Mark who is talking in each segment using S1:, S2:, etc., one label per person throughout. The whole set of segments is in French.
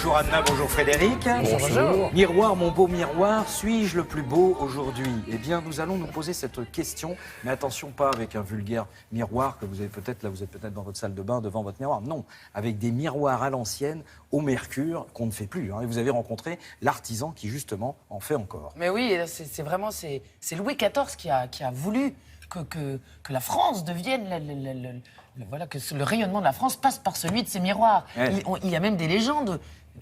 S1: Bonjour Anna, bonjour Frédéric.
S2: Bonjour.
S1: Miroir, mon beau miroir, suis-je le plus beau aujourd'hui? Eh bien, nous allons nous poser cette question, mais attention, pas avec un vulgaire miroir que vous avez peut-être, là vous êtes peut-être dans votre salle de bain devant votre miroir, non, avec des miroirs à l'ancienne, au mercure, qu'on ne fait plus. Et vous avez rencontré l'artisan qui justement en fait encore.
S2: Mais oui, c'est vraiment, c'est Louis XIV qui a voulu que la France devienne, voilà, que le rayonnement de la France passe par celui de ces miroirs.
S1: Ouais.
S2: Il y a même des légendes,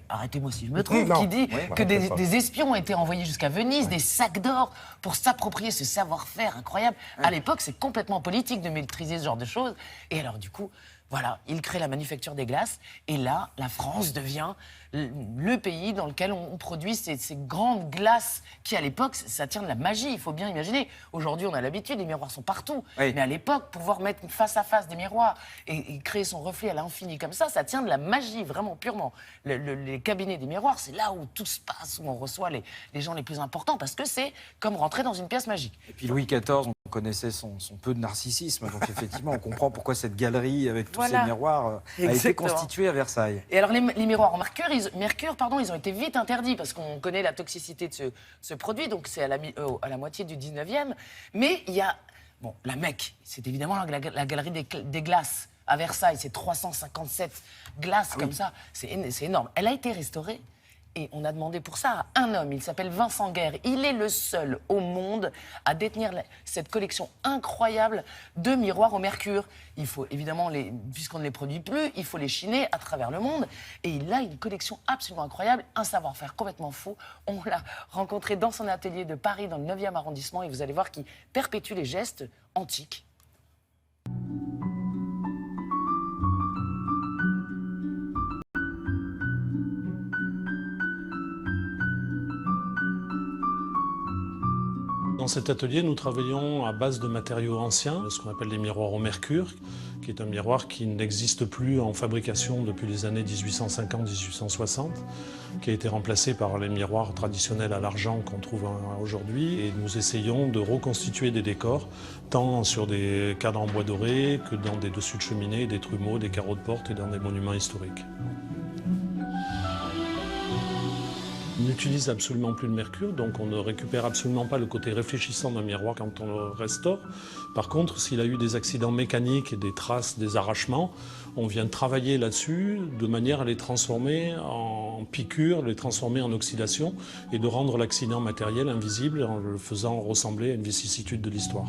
S2: arrêtez-moi si je me trompe, qui dit que des espions ont été envoyés jusqu'à Venise, des sacs d'or pour s'approprier ce savoir-faire incroyable. À l'époque, c'est complètement politique de maîtriser ce genre de choses. Et alors du coup, voilà, il crée la manufacture des glaces. Et là, la France devient le pays dans lequel on produit ces grandes glaces qui, à l'époque, ça tient de la magie. Il faut bien imaginer. Aujourd'hui, on a l'habitude, les miroirs sont partout.
S1: Oui.
S2: Mais à l'époque, pouvoir mettre face à face des miroirs et créer son reflet à l'infini comme ça tient de la magie, vraiment, purement. Les cabinets des miroirs, c'est là où tout se passe, où on reçoit les gens les plus importants, parce que c'est comme rentrer dans une pièce magique.
S1: Et puis Louis XIV, on connaissait son peu de narcissisme, donc effectivement, on comprend pourquoi cette galerie avec tous ces miroirs a été
S2: Exactement.
S1: constituée à Versailles.
S2: Et alors, les miroirs en mercure, ils ont été vite interdits parce qu'on connaît la toxicité de ce produit, donc c'est à la moitié du 19e. Mais il y a... Bon, la Mecque, c'est évidemment la galerie des glaces à Versailles, c'est 357 glaces comme ça, c'est énorme. Elle a été restaurée. Et on a demandé pour ça à un homme, il s'appelle Vincent Guerre. Il est le seul au monde à détenir cette collection incroyable de miroirs au mercure. Il faut évidemment, puisqu'on ne les produit plus, il faut les chiner à travers le monde. Et il a une collection absolument incroyable, un savoir-faire complètement fou. On l'a rencontré dans son atelier de Paris, dans le 9e arrondissement, et vous allez voir qu'il perpétue les gestes antiques.
S3: Dans cet atelier, nous travaillons à base de matériaux anciens, ce qu'on appelle les miroirs au mercure, qui est un miroir qui n'existe plus en fabrication depuis les années 1850-1860, qui a été remplacé par les miroirs traditionnels à l'argent qu'on trouve aujourd'hui. Et nous essayons de reconstituer des décors, tant sur des cadres en bois doré que dans des dessus de cheminée, des trumeaux, des carreaux de porte et dans des monuments historiques. On n'utilise absolument plus le mercure, donc on ne récupère absolument pas le côté réfléchissant d'un miroir quand on le restaure. Par contre, s'il a eu des accidents mécaniques, des traces, des arrachements, on vient travailler là-dessus de manière à les transformer en piqûres, les transformer en oxydation et de rendre l'accident matériel invisible en le faisant ressembler à une vicissitude de l'histoire.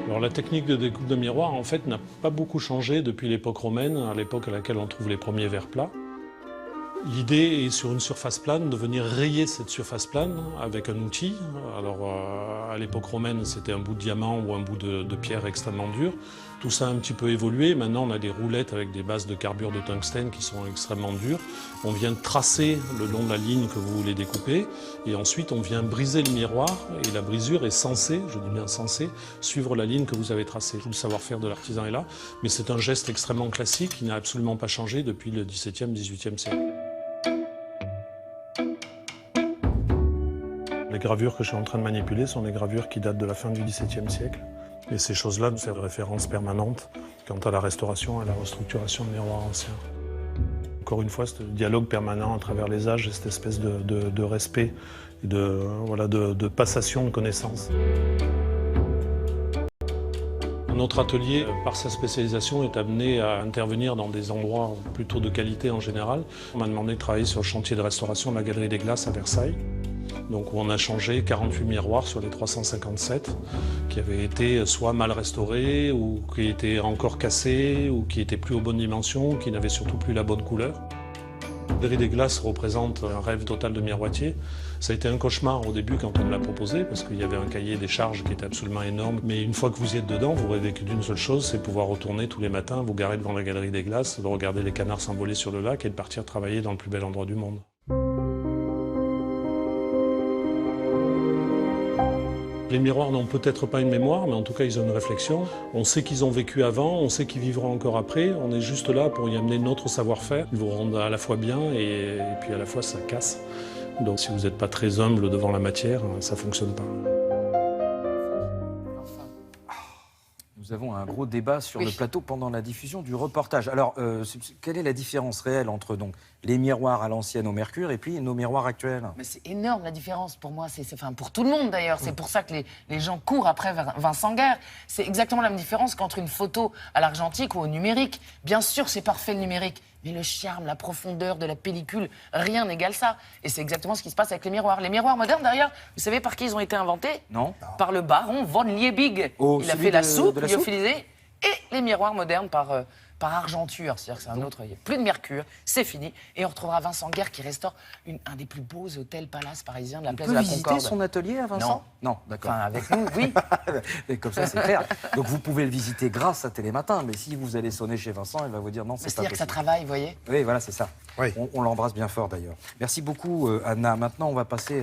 S3: Alors, la technique de découpe de miroir, en fait, n'a pas beaucoup changé depuis l'époque romaine, à l'époque à laquelle on trouve les premiers verres plats. L'idée est, sur une surface plane, de venir rayer cette surface plane avec un outil. Alors, à l'époque romaine, c'était un bout de diamant ou un bout de pierre extrêmement dur. Tout ça a un petit peu évolué. Maintenant, on a des roulettes avec des bases de carbure de tungstène qui sont extrêmement dures. On vient tracer le long de la ligne que vous voulez découper. Et ensuite, on vient briser le miroir. Et la brisure est censée, je dis bien censée, suivre la ligne que vous avez tracée. Tout le savoir-faire de l'artisan est là. Mais c'est un geste extrêmement classique qui n'a absolument pas changé depuis le XVIIe, XVIIIe siècle. Les gravures que je suis en train de manipuler sont des gravures qui datent de la fin du XVIIe siècle. Et ces choses-là nous servent de référence permanente quant à la restauration et la restructuration de miroirs anciens. Encore une fois, ce dialogue permanent à travers les âges et cette espèce de respect et de passation de connaissances. Notre atelier, par sa spécialisation, est amené à intervenir dans des endroits plutôt de qualité en général. On m'a demandé de travailler sur le chantier de restauration de la Galerie des Glaces à Versailles. Donc, où on a changé 48 miroirs sur les 357 qui avaient été soit mal restaurés, ou qui étaient encore cassés, ou qui étaient plus aux bonnes dimensions, ou qui n'avaient surtout plus la bonne couleur. La Galerie des Glaces représente un rêve total de miroitier. Ça a été un cauchemar au début quand on me l'a proposé, parce qu'il y avait un cahier des charges qui était absolument énorme. Mais une fois que vous y êtes dedans, vous rêvez que d'une seule chose, c'est pouvoir retourner tous les matins, vous garer devant la Galerie des Glaces, de regarder les canards s'envoler sur le lac et de partir travailler dans le plus bel endroit du monde. Les miroirs n'ont peut-être pas une mémoire, mais en tout cas, ils ont une réflexion. On sait qu'ils ont vécu avant, on sait qu'ils vivront encore après. On est juste là pour y amener notre savoir-faire. Ils vous rendent à la fois bien et puis à la fois ça casse. Donc si vous n'êtes pas très humble devant la matière, ça ne fonctionne pas.
S1: Nous Nous avons un gros débat sur le plateau pendant la diffusion du reportage. Alors, quelle est la différence réelle entre donc, les miroirs à l'ancienne au mercure et puis nos miroirs actuels?
S2: Mais c'est énorme la différence pour moi, enfin, pour tout le monde d'ailleurs. C'est pour ça que les gens courent après Vincent Guerre. C'est exactement la même différence qu'entre une photo à l'argentique ou au numérique. Bien sûr, c'est parfait le numérique, mais le charme, la profondeur de la pellicule, rien n'égale ça. Et c'est exactement ce qui se passe avec les miroirs. Les miroirs modernes, d'ailleurs, vous savez par qui ils ont été inventés?
S1: Non.
S2: Par le baron von Liebig.
S1: Oh,
S2: il a
S1: celui
S2: fait la
S1: de
S2: soupe
S1: la soupe
S2: lyophilisée et les miroirs modernes par Argenture. C'est-à-dire que c'est un autre. Il n'y a plus de mercure, c'est fini. Et on retrouvera Vincent Guerre qui restaure un des plus beaux hôtels palaces parisiens de la place de la
S1: visiter
S2: Concorde.
S1: son atelier à Vincent? Non, d'accord.
S2: Enfin, avec nous, oui.
S1: Et comme ça, c'est clair. Donc vous pouvez le visiter grâce à Télématin, mais si vous allez sonner chez Vincent, il va vous dire non, c'est pas
S2: C'est-à-dire que ça
S1: possible.
S2: travaille, vous voyez.
S1: Oui, voilà, c'est ça.
S4: Oui.
S1: On l'embrasse bien fort d'ailleurs. Merci beaucoup, Anna. Maintenant, on va passer